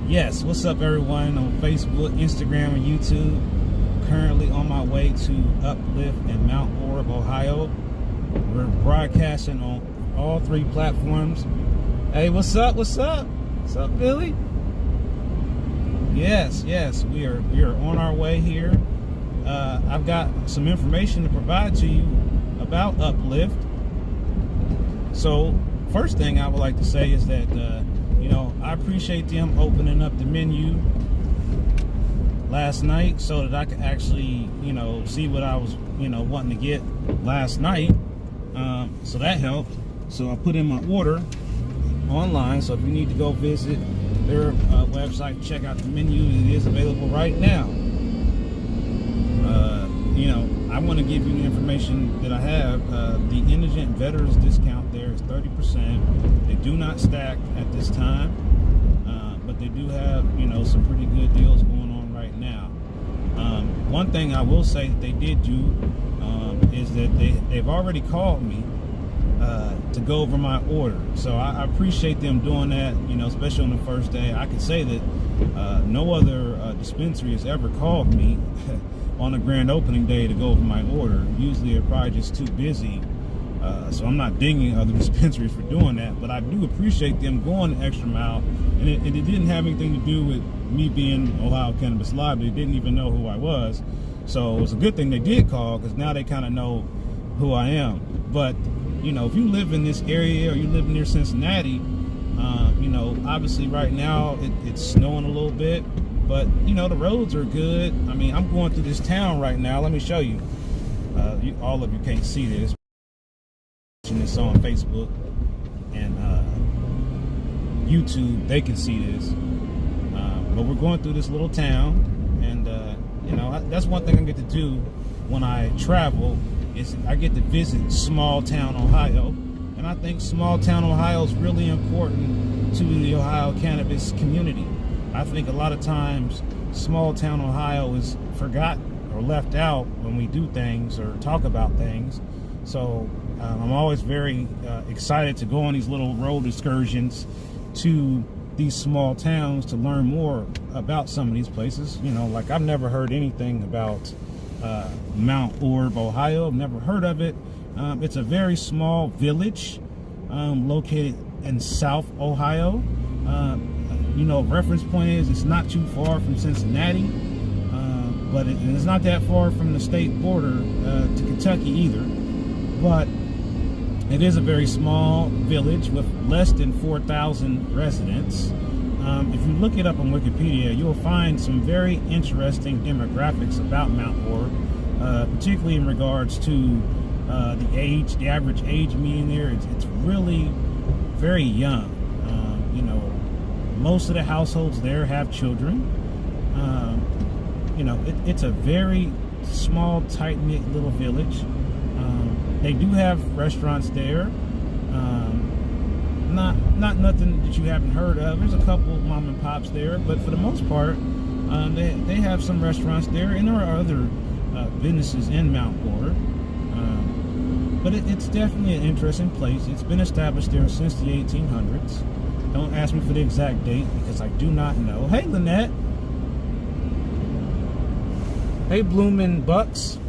Yes, what's up everyone on Facebook, Instagram, and YouTube. Currently on my way to Uplift in Mount Orab, Ohio. We're broadcasting on all three platforms. Hey, what's up? What's up? What's up, Billy? Yes, we are on our way here. I've got some information to provide to you about Uplift. So, first thing I would like to say is that I appreciate them opening up the menu last night so that I could actually, see what I was, wanting to get last night. So that helped. So I put in my order online. So if you need to go visit their website, check out the menu. It is available right now. I want to give you the information that I have. The indigent veterans discount there is 30%. They do not stack at this time, but they do have, some pretty good deals going on right now. One thing I will say that they did do is that they've already called me to go over my order. So I appreciate them doing that, especially on the first day. I can say that no other dispensary has ever called me on a grand opening day to go over my order. Usually they're probably just too busy. So I'm not dinging other dispensaries for doing that, but I do appreciate them going the extra mile. And it didn't have anything to do with me being Ohio Cannabis Live. They didn't even know who I was. So it was a good thing they did call, because now they kind of know who I am. But, if you live in this area or you live near Cincinnati, obviously right now it's snowing a little bit, but, the roads are good. I mean, I'm going through this town right now. Let me show you. All of you can't see this. This on Facebook and YouTube, they can see this. But we're going through this little town, and that's one thing I get to do when I travel, is I get to visit small town Ohio. And I think small town Ohio is really important to the Ohio cannabis community. I think a lot of times small town Ohio is forgotten or left out when we do things or talk about things. So I'm always very excited to go on these little road excursions to these small towns to learn more about some of these places. Like I've never heard anything about Mount Orab, Ohio. I've never heard of it. It's a very small village located in South Ohio. Reference point is it's not too far from Cincinnati, but it's not that far from the state border to Kentucky either. But it is a very small village with less than 4,000 residents. If you look it up on Wikipedia, you'll find some very interesting demographics about Mount Orab, particularly in regards to the average age mean there. It's really very young. Most of the households there have children. It's a very small, tight-knit little village. They do have restaurants there. Not nothing that you haven't heard of. There's a couple of mom and pops there, but for the most part, they have some restaurants there, and there are other businesses in Mount Orab. But it's definitely an interesting place. It's been established there since the 1800s. Don't ask me for the exact date, because I do not know. Hey, Lynette. Hey, Bloomin' Bucks.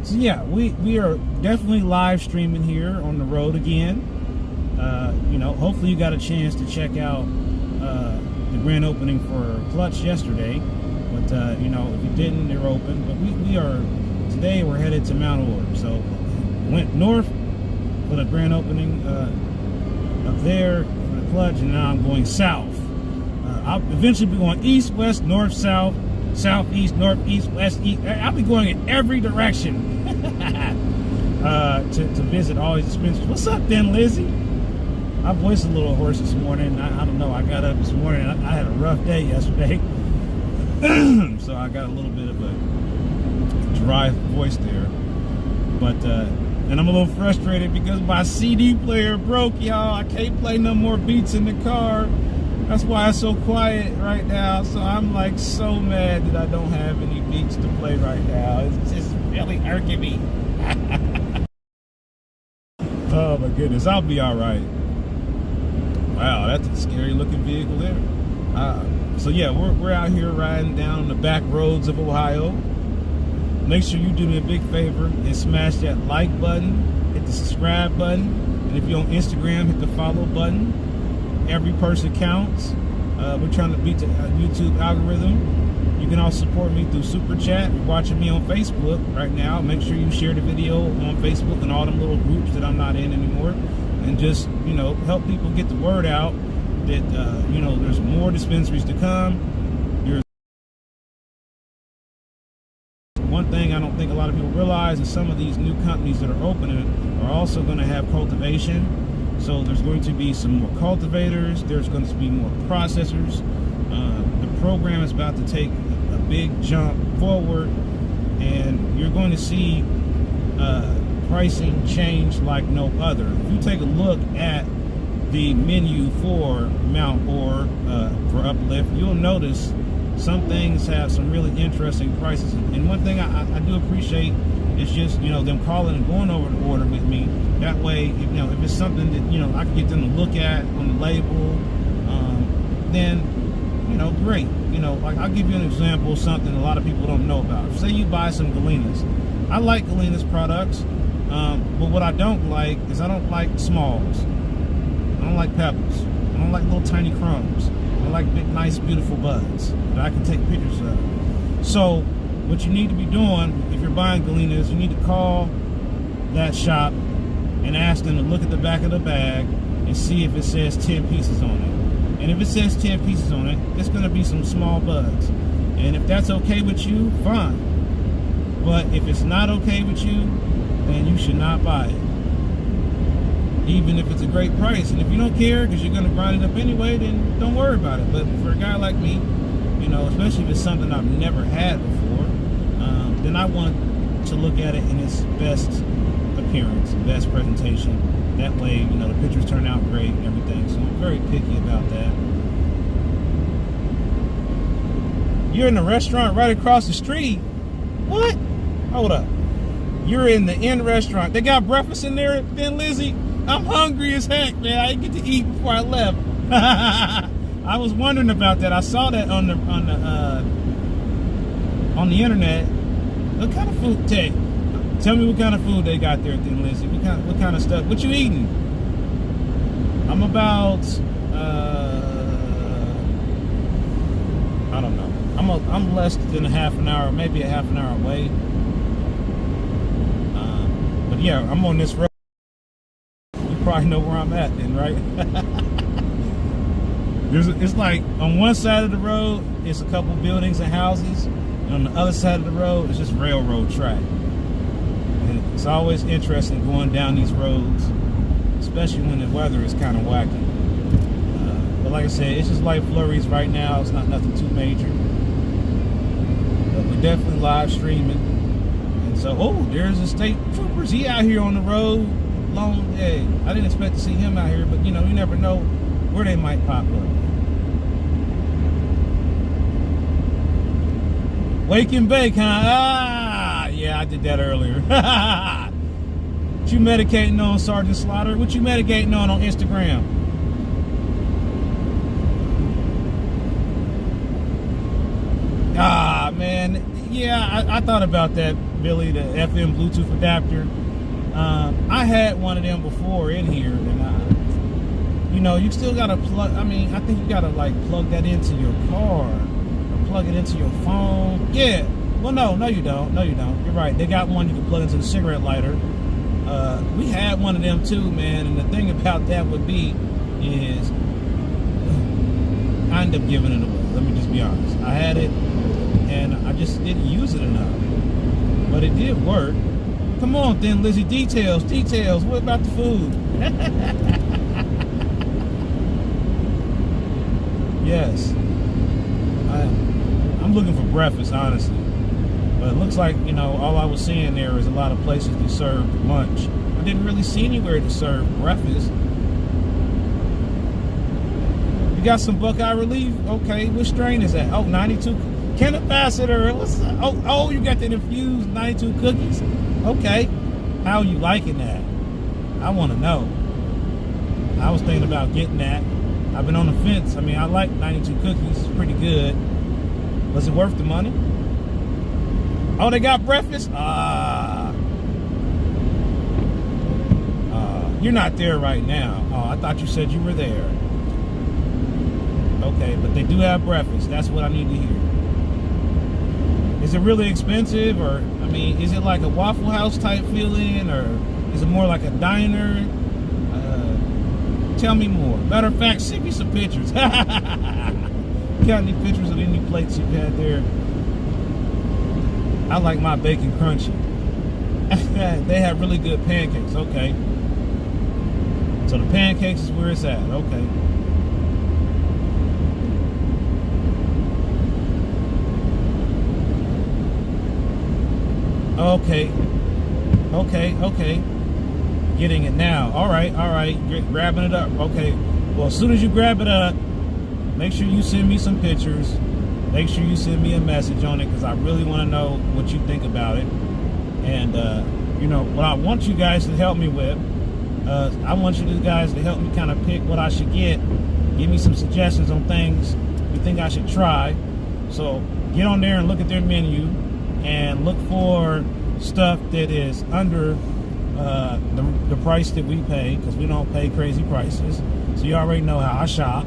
So yeah, we are definitely live streaming here on the road again. Hopefully you got a chance to check out the grand opening for Clutch yesterday. But if you didn't, they're open. But today we're headed to Mount Orab. So went north for the grand opening up there for the Clutch, and now I'm going south. I'll eventually be going east, west, north, south, southeast, northeast, west, east. I'll be going in every direction to visit all these dispensaries. What's up then, Lizzie? My voice is a little hoarse this morning. I don't know. I got up this morning. I had a rough day yesterday. So I got a little bit of a dry voice there. But, and I'm a little frustrated because my CD player broke, y'all. I can't play no more beats in the car. That's why it's so quiet right now. So I'm like so mad that I don't have any beats to play right now. It's just really irking me. Oh my goodness, I'll be all right. Wow, that's a scary looking vehicle there. So yeah, we're out here riding down the back roads of Ohio. Make sure you do me a big favor and smash that like button, hit the subscribe button, and if you're on Instagram, hit the follow button. Every person counts. We're trying to beat the YouTube algorithm. You can also support me through Super Chat. If you're watching me on Facebook right now, make sure you share the video on Facebook and all them little groups that I'm not in anymore. And just, you know, help people get the word out that, you know, there's more dispensaries to come. One thing I don't think a lot of people realize is some of these new companies that are opening are also going to have cultivation. So there's going to be some more cultivators. There's going to be more processors. The program is about to take a big jump forward, and you're going to see pricing change like no other. If you take a look at the menu for Mount or for Uplift, you'll notice some things have some really interesting prices. And one thing I do appreciate is just, you know, them calling and going over the order with me. That way, if, you know, if it's something that, you know, I can get them to look at on the label, then, you know, great. You know, like I'll give you an example of something a lot of people don't know about. Say you buy some Galenas. I like Galenas products, but what I don't like is I don't like smalls. I don't like pebbles. I don't like little tiny crumbs. I like big, nice, beautiful buds that I can take pictures of. So what you need to be doing if you're buying Galenas, you need to call that shop and ask them to look at the back of the bag and see if it says 10 pieces on it. And if it says 10 pieces on it, it's going to be some small buds. And if that's okay with you, fine. But if it's not okay with you, then you should not buy it. Even if it's a great price. And if you don't care because you're going to grind it up anyway, then don't worry about it. But for a guy like me, you know, especially if it's something I've never had before, then I want to look at it in its best appearance, best presentation. That way, you know, the pictures turn out great and everything. So I'm very picky about that. You're in the restaurant right across the street. What? Hold up. You're in the Inn restaurant. They got breakfast in there, then, Lizzie? I'm hungry as heck, man. I didn't get to eat before I left. I was wondering about that. I saw that on the internet. What kind of food? Tell me what kind of food they got there, then, Lizzie. What kind of stuff? What you eating? I'm about I don't know. I'm less than a half an hour, maybe a half an hour away. But yeah, I'm on this road. You probably know where I'm at then, right? It's like on one side of the road, it's a couple buildings and houses. And on the other side of the road, it's just railroad track. And it's always interesting going down these roads, especially when the weather is kind of wacky. But like I said, it's just light flurries right now. It's not nothing too major. But we're definitely live streaming. And so, oh, there's the state troopers. He out here on the road. Long, hey, I didn't expect to see him out here, but you know, you never know where they might pop up. Wake and bake, huh? Ah, yeah, I did that earlier. What you medicating on, Sergeant Slaughter? What you medicating on Instagram? Ah, man, yeah, I thought about that, Billy, the FM Bluetooth adapter. I had one of them before in here, and you know, you still gotta plug. I mean, I think you gotta like plug that into your car or plug it into your phone. Yeah. Well, no, you don't. No, you don't. You're right. They got one you can plug into the cigarette lighter. We had one of them too, man. And the thing about that would be is I ended up giving it away. Let me just be honest. I had it, and I just didn't use it enough. But it did work. Come on, then, Lizzie. Details. What about the food? Yes. I'm looking for breakfast, honestly. But it looks like, you know, all I was seeing there is a lot of places that serve lunch. I didn't really see anywhere to serve breakfast. You got some Buckeye Relief? Okay, what strain is that? Oh, 92. Cannabis. What's that? Oh, you got that infused 92 cookies? Okay. How you liking that? I want to know. I was thinking about getting that. I've been on the fence. I mean, I like 92 cookies. It's pretty good. Was it worth the money? Oh, they got breakfast? You're not there right now. Oh, I thought you said you were there. Okay, but they do have breakfast. That's what I need to hear. Is it really expensive? Or, I mean, is it like a Waffle House type feeling? Or is it more like a diner? Tell me more. Matter of fact, send me some pictures. Got any pictures of any plates you've had there? I like my bacon crunchy. They have really good pancakes. Okay. So the pancakes is where it's at. Okay. Okay. Getting it now. All right. Grabbing it up. Okay. Well, as soon as you grab it up, make sure you send me some pictures. Make sure you send me a message on it, because I really want to know what you think about it. And, you know, what I want you guys to help me with, I want you guys to help me kind of pick what I should get. Give me some suggestions on things you think I should try. So get on there and look at their menu and look for stuff that is under the price that we pay, because we don't pay crazy prices. So you already know how I shop.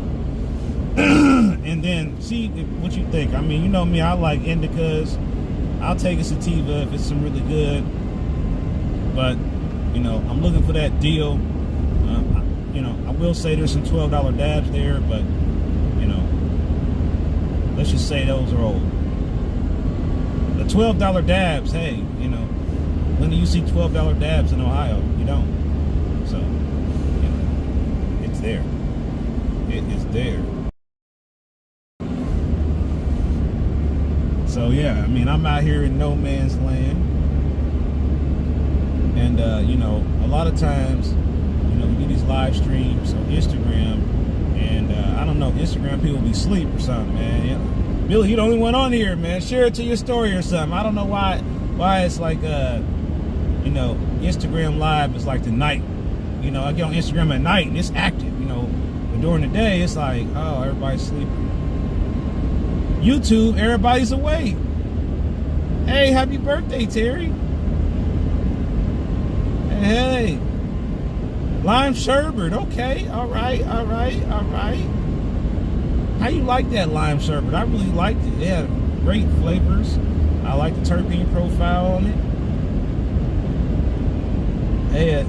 And then see what you think. I mean, you know me, I like indicas. I'll take a sativa if it's some really good. But, you know, I'm looking for that deal. You know, I will say there's some $12 dabs there, but, you know, let's just say those are old. The $12 dabs, hey, you know, when do you see $12 dabs in Ohio? You don't. So, you know, it's there. It is there. So yeah, I mean, I'm out here in no man's land. And you know, a lot of times, you know, we do these live streams on Instagram, and I don't know, Instagram people be asleep or something, man. You know, Billy, you the only one on here, man. Share it to your story or something. I don't know why it's like you know, Instagram live is like the night. You know, I get on Instagram at night and it's active, you know, but during the day it's like, oh, everybody's sleeping. YouTube, everybody's awake. Hey, happy birthday, Terry. Hey, lime sherbet. Okay, all right. How you like that lime sherbet? I really liked it. It had great flavors. I like the terpene profile on it. Hey,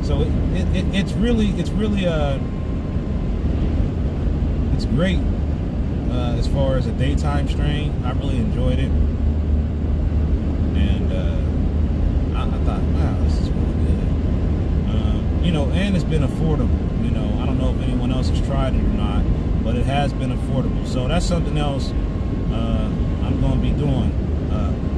so it's really it's great as far as a daytime strain. I really enjoyed it, and I thought, wow, this is really good. You know, and it's been affordable. You know, I don't know if anyone else has tried it or not, but it has been affordable. So that's something else I'm going to be doing.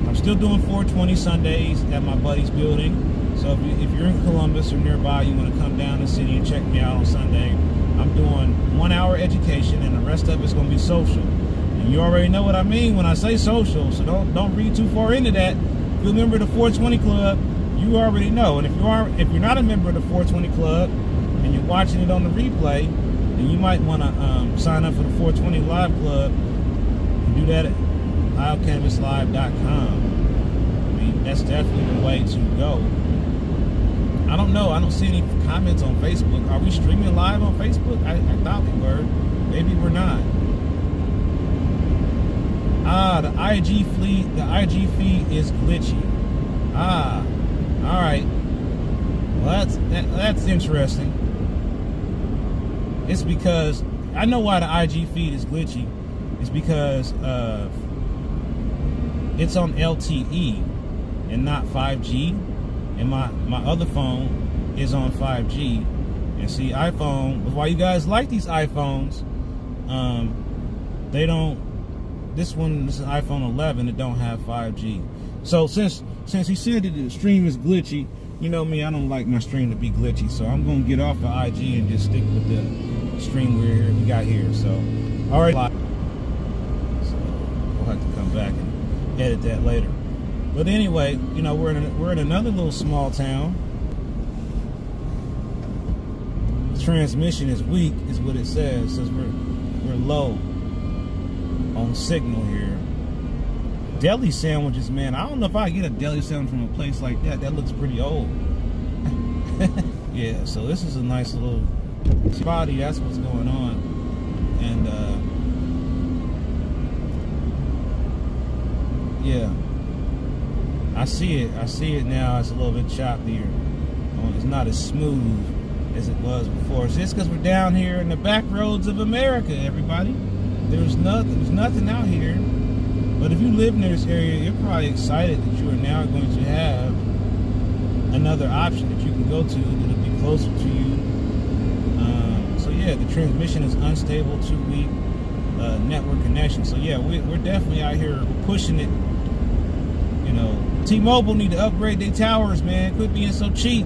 I'm still doing 420 Sundays at my buddy's building. So if you're in Columbus or nearby, you want to come down to the city and check me out on Sunday, I'm doing 1 hour education, and the rest of it's going to be social. And you already know what I mean when I say social, so don't read too far into that. If you're a member of the 420 Club, you already know. And if you're not a member of the 420 Club and you're watching it on the replay, then you might want to sign up for the 420 Live Club. You can do that at LiveCannabisLive.com. I mean, that's definitely the way to go. I don't know. I don't see any comments on Facebook. Are we streaming live on Facebook? I thought we were. Maybe we're not. The IG feed is glitchy. All right. Well, that's interesting. It's because I know why the IG feed is glitchy. It's because it's on LTE and not 5G. And my other phone is on 5G. And see, iPhone, why you guys like these iPhones, they don't, this is an iPhone 11 that don't have 5G. So since he said that the stream is glitchy, you know me, I don't like my stream to be glitchy. So I'm going to get off the IG and just stick with the stream we got here. So, all right. So we'll have to come back and edit that later. But anyway, you know, we're in another little small town. transmission is weak, is what it says. It says we're low on signal here. Deli sandwiches, man. I don't know if I get a deli sandwich from a place like that. That looks pretty old. Yeah, so this is a nice little spotty. That's what's going on. And yeah, I see it now. It's a little bit choppier. It's not as smooth as it was before. It's just because we're down here in the back roads of America, everybody. There's nothing out here. But if you live near this area, you're probably excited that you are now going to have another option that you can go to that'll be closer to you. So yeah, the transmission is unstable, too weak, network connection. So yeah, we're definitely out here pushing it. You know, T-Mobile need to upgrade their towers, man. Quit being so cheap.